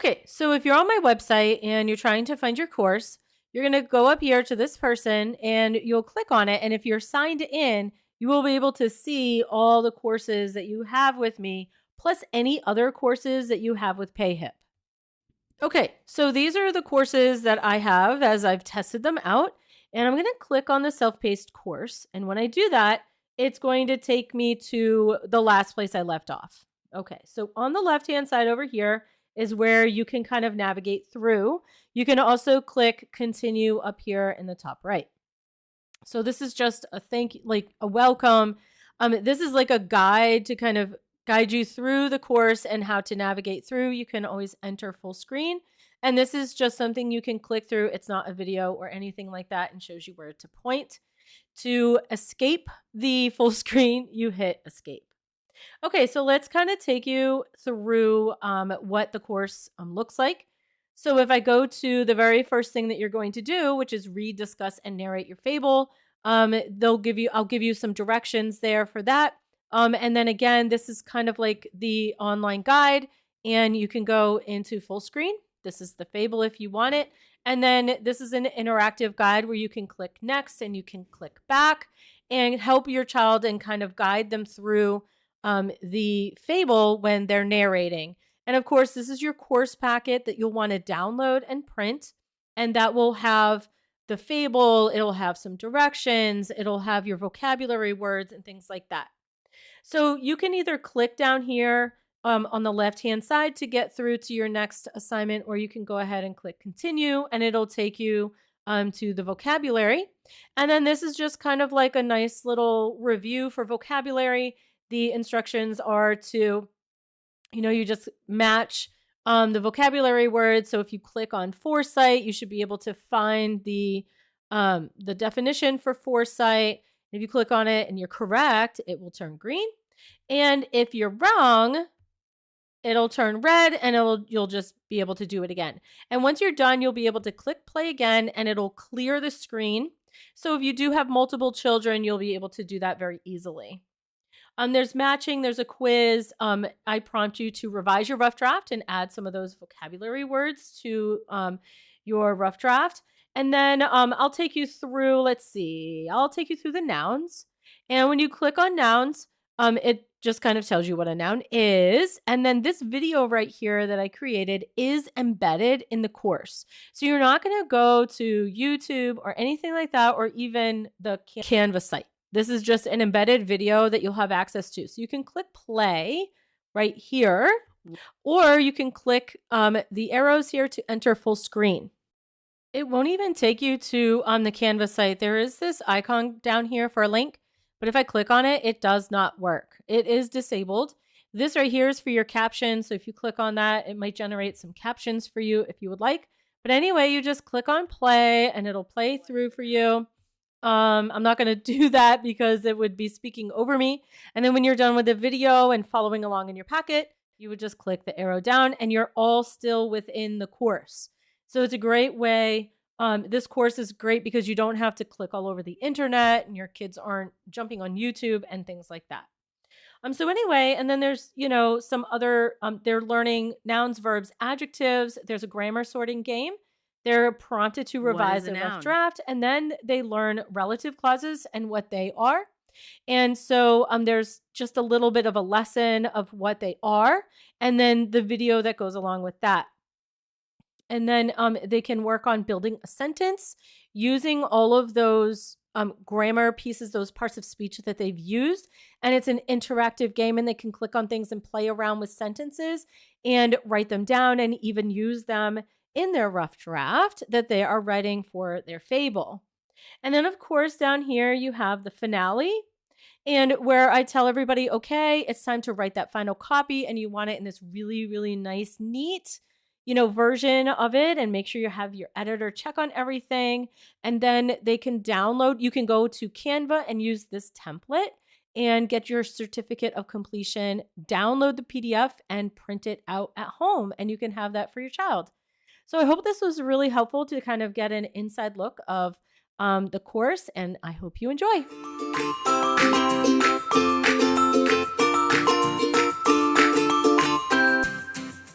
Okay, so if you're on my website and you're trying to find your course, you're going to go up here to this person and you'll click on it. And if you're signed in, you will be able to see all the courses that you have with me, plus any other courses that you have with PayHip. Okay, so these are the courses that I have as I've tested them out. And I'm going to click on the self-paced course. And when I do that, it's going to take me to the last place I left off. Okay, so on the left-hand side over here is where you can kind of navigate through. You can also click continue up here in the top right. So this is just a thank you, like a welcome. This is like a guide to kind of guide you through the course and how to navigate through. You can always enter full screen. And this is just something you can click through. It's not a video or anything like that, and shows you where to point. To escape the full screen, you hit escape. Okay, so let's kind of take you through what the course looks like. So if I go to the very first thing that you're going to do, which is read, discuss, and narrate your fable, I'll give you some directions there for that. And then again, this is kind of like the online guide, and you can go into full screen. This is the fable if you want it. And then this is an interactive guide where you can click next and you can click back and help your child and kind of guide them through the fable when they're narrating. And of course, this is your course packet that you'll want to download and print. And that will have the fable, it'll have some directions, it'll have your vocabulary words and things like that. So you can either click down here on the left-hand side to get through to your next assignment, or you can go ahead and click continue and it'll take you to the vocabulary. And then this is just kind of like a nice little review for vocabulary. The instructions are to, you just match the vocabulary words. So if you click on foresight, you should be able to find the definition for foresight. If you click on it and you're correct, it will turn green. And if you're wrong, it'll turn red and you'll just be able to do it again. And once you're done, you'll be able to click play again and it'll clear the screen. So if you do have multiple children, you'll be able to do that very easily. There's matching, there's a quiz. I prompt you to revise your rough draft and add some of those vocabulary words to your rough draft. And then I'll take you through, I'll take you through the nouns. And when you click on nouns, it just kind of tells you what a noun is. And then this video right here that I created is embedded in the course. So you're not going to go to YouTube or anything like that, or even the Canva site. This is just an embedded video that you'll have access to. So you can click play right here, or you can click the arrows here to enter full screen. It won't even take you to the Canva site. There is this icon down here for a link, but if I click on it, it does not work. It is disabled. This right here is for your captions. So if you click on that, it might generate some captions for you if you would like. But anyway, you just click on play and it'll play through for you. I'm not going to do that because it would be speaking over me. And then when you're done with the video and following along in your packet, you would just click the arrow down and you're all still within the course. So it's a great way. This course is great because you don't have to click all over the internet and your kids aren't jumping on YouTube and things like that. So anyway, and then there's, some other, they're learning nouns, verbs, adjectives. There's a grammar sorting game. They're prompted to revise a rough draft, and then they learn relative clauses and what they are. And so there's just a little bit of a lesson of what they are, and then the video that goes along with that. And then they can work on building a sentence using all of those grammar pieces, those parts of speech that they've used. And it's an interactive game, and they can click on things and play around with sentences and write them down and even use them in their rough draft that they are writing for their fable. And then, of course, down here you have the finale, and where I tell everybody, okay, it's time to write that final copy, and you want it in this really, really nice, neat, version of it, and make sure you have your editor check on everything. And then they can download, you can go to Canva and use this template and get your certificate of completion, download the PDF and print it out at home. And you can have that for your child. So I hope this was really helpful to kind of get an inside look of the course, and I hope you enjoy.